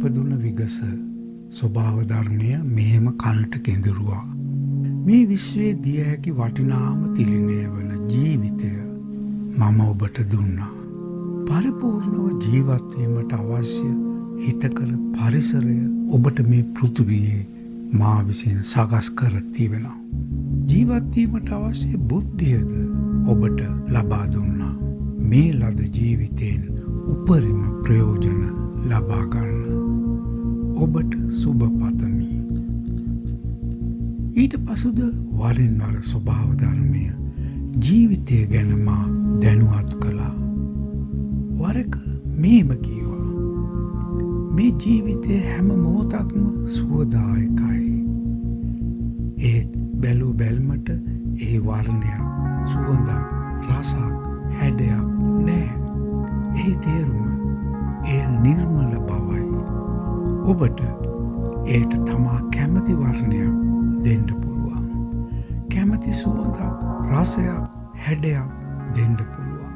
ඉපදුන විගස ස්වභාව ධර්මය මෙහෙම කනට කෙඳිරුවා. මේ විශ්වයේ දිය හැකි වටිනාම තිලිනය වන ජීවිතය මම ඔබට දුන්නා. පරිපූර්ණව ජීවත් වීමට අවශ්‍ය හිතකර පරිසරය ඔබට මේ පෘථිවියේ මා විසින් සකස් කර තිබෙනවා. ජීවත් වීමට අවශ්‍ය බුද්ධියද ඔබට ලබා දුන්නා. මේ ලද ජීවිතයෙන් උපරිම ප්‍රයෝජන ලබා ගන්න ඔබට සුබ පතමි. ඊට පසුද වරින් වර ස්වභාව ධර්මය ජීවිතය ගැන මා දැනුවත් කළා. වරක මේම කීවා. මේ ජීවිතය හැම මොහොතක්ම සුවදායකයි. ඒත් බැලූ බැල්මට ඒ වර්ණයක්, සුවඳක්, රසක්, හැඩයක් නෑ. එහි තේරුම එය නිර්මල බවයි. ඔබට ඒට තමා කැමති වර්ණයක් දෙන්න පුළුවන්. කැමති සුවඳක්, රසයක්, හැඩයක් දෙන්න පුළුවන්.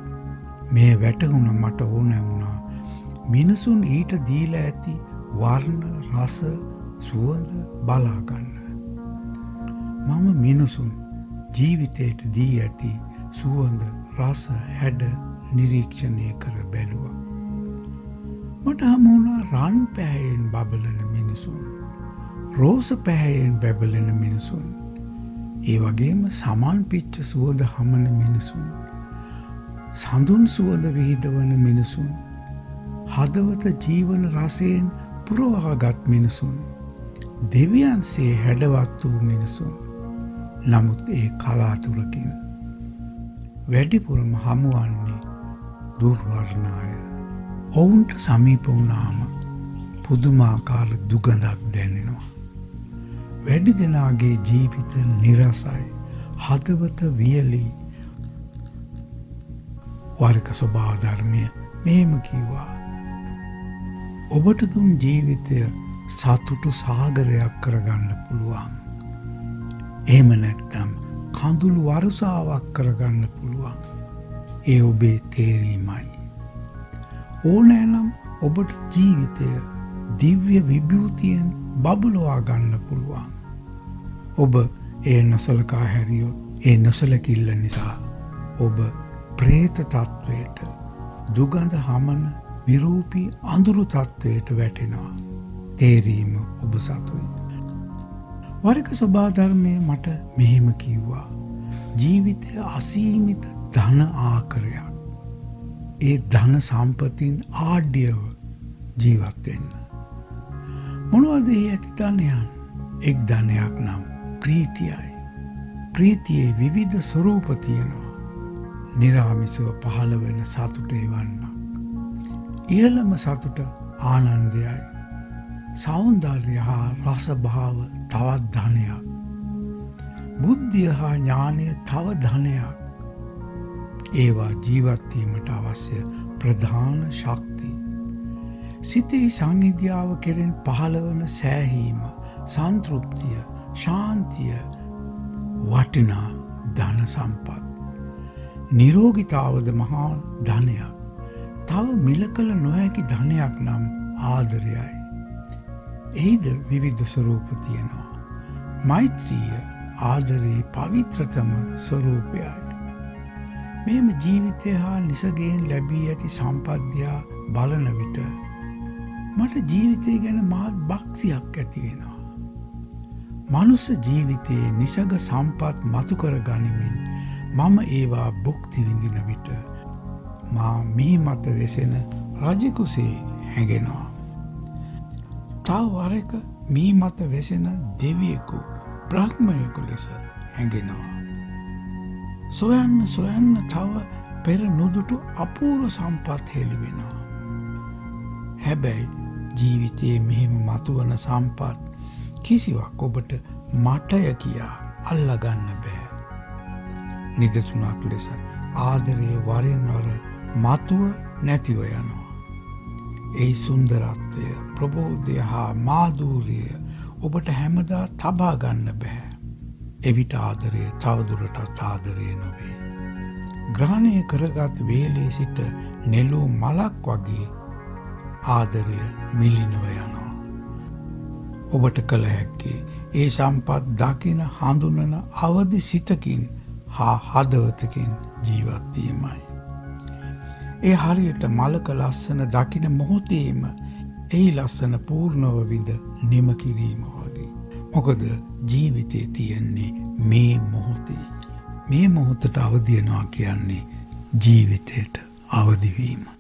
මේ වැටහුණ මට ඕන වුණා මිනිසුන් ඊට දීලා ඇති වර්ණ, රස, සුවඳ බලා ගන්න. මම මිනිසුන් ජීවිතයට දී ඇති සුවඳ, රස, හැඩ නිරීක්ෂණය කර බැලුවා. මට හමු වුණා රන් පැහැයෙන් බබලන මිනිසුන්, රෝස පැහැයෙන් බැබලෙන මිනිසුන්, ඒ වගේම සමන් පිච්ච සුවඳ හමන මිනිසුන්, සඳුන් සුවඳ විහිදවන මිනිසුන්, හදවත ජීවන රසයෙන් පුරවාගත් මිනිසුන්, දෙවියන්සේ හැඩවත් වූ මිනිසුන්. නමුත් ඒ කලාතුරකින් වැඩිපුරම හමුවන්නේ දුර්වර්ණාය. ඔවුන්ට සමීප වුණාම පුදුමාකාර දුගඳක් දැනෙනවා. වැඩි දෙනාගේ ජීවිත නිරසයි, හදවත වියලි. වරක ස්වභාව ධර්මය මෙහෙම කිව්වා. ඔබට දුන් ජීවිතය සතුටු සාගරයක් කරගන්න පුළුවන්. එහෙම නැත්නම් කඳුළු වර්ෂාවක් කරගන්න පුළුවන්. ඒ ඔබේ තේරීමයි. ඕනෑනම් ඔබට ජීවිතය දිව්‍ය විභූතියෙන් බබලවා ගන්න පුළුවන්. ඔබ ඒ නොසලකා හැරියොත් ඒ නොසලකිල්ල නිසා ඔබ ප්‍රේත තත්වයට, දුගඳ හමන විරූපී අඳුරු තත්වයට වැටෙනවා. තේරීම ඔබ සතුයි. වරක ස්වභාව ධර්මය මට මෙහෙම කිව්වා. ජීවිතය අසීමිත ධන ආකරයක්. ඒ ධන සම්පතින් ආඩ්‍යව ජීවත් වෙන්න. මොනවද ඒ ඇති ධනයන්? එක් ධනයක් නම් ප්‍රීතියයි. ප්‍රීතියේ විවිධ ස්වරූප තියෙනවා. නිරාමිසව පහළ වෙන සතුට එවන්නක්. ඉහළම සතුට ආනන්දයයි. සෞන්දර්ය හා රස භාව තවත් ධනයක්. බුද්ධිය හා ඥානය තව ධනයක්. ඒවා ජීවත් වීමට අවශ්‍ය ප්‍රධාන ශක්ති. සිතේ සංහිඳියාව කෙරෙන් පහළවන සෑහීම, සන්තෘප්තිය, ශාන්තිය වටිනා ධන සම්පත්. නිරෝගීතාවද මහා ධනයක්. තව මිල කළ නොහැකි ධනයක් නම් ආදරයයි. එහිද විවිධ ස්වරූප තියෙනවා. මෛත්‍රිය ආදරයේ පවිත්‍රතම ස්වරූපයයි. මෙම ජීවිතය හා නිසගයෙන් ලැබී ඇති සම්පත්තියා බලන විට මට ජීවිතය ගැන මහත් භක්තියක් ඇති වෙනවා. මනුස්ස ජීවිතයේ නිසග සම්පත් මතු කර ගනිමින් මම ඒවා භුක්ති විඳින විට මා මිහි මත වෙසෙන රජෙකුසේ හැඟෙනවා. තව වරක මිහි මත වෙසෙන දෙවියෙකු, බ්‍රහ්මයෙකු ලෙස හැඟෙනවා. සොයන්න තව පෙර නොදුටු අපූර්ව සම්පත් හෙළි වෙනවා. හැබැයි ජීවිතයේ මෙහෙම මතුවන සම්පත් කිසිවක් ඔබට මටය කියා අල්ලගන්න බෑ. නිදසුනක් ලෙස ආදරයේ වරින් වර මතුව නැතිව යනවා. ඒ සුන්දරත්වය, ප්‍රබෝධය හා මාධූර්යය ඔබට හැමදා තබා ගන්න බෑ. එවිට ආදරය තවදුරටත් ආදරය නොවේ. ග්‍රහණය කරගත් වේලේ සිට නෙළූ මලක් වගේ ආදරය මිලිනව යනවා. ඔබට කළ හැක්කේ ඒ සම්පත් දකින හඳුනන අවදි සිතකින් හා හදවතකින් ජීවත්වීමයි. ඒ හරියට මලක ලස්සන දකින මොහොතේම එහි ලස්සන පූර්ණව විඳ නිම කිරීම වගේ. මොකද ජීවිතේ තියෙන්නේ මේ මොහොතේ. මේ මොහොතට අවදියනවා කියන්නේ ජීවිතයට අවදිවීම.